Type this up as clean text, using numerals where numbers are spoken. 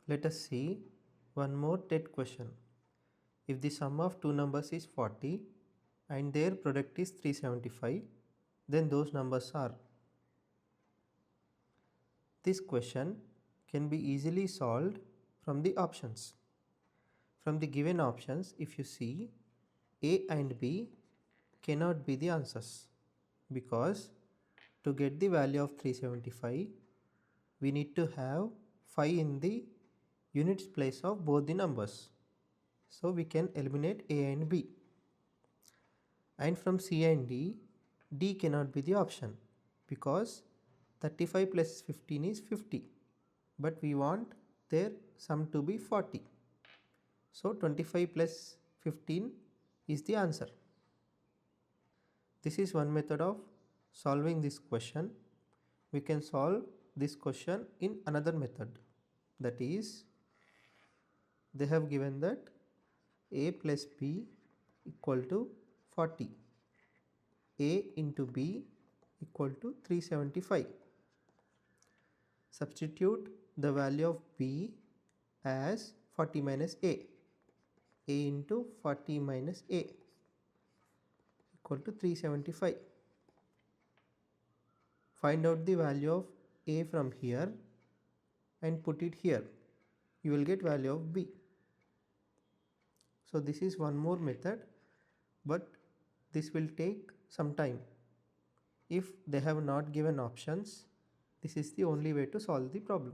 Let us see one more TET question. If the sum of two numbers is 40 and their product is 375, then those numbers are. This question can be easily solved from the options. From the given options, if you see, A and B cannot be the answers, because to get the value of 375, we need to have 5 in the units place of both the numbers. So we can eliminate A and B. And from C and D, D cannot be the option, because 35 plus 15 is 50, but we want their sum to be 40. So 25 plus 15 is the answer. This is one method of solving this question. We can solve this question in another method. That is, they have given that A plus B equal to 40. A into B equal to 375. Substitute the value of B as 40 minus A. A into 40 minus A equal to 375. Find out the value of A from here and put it here. You will get value of B. So this is one more method, but this will take some time. If they have not given options, this is the only way to solve the problem.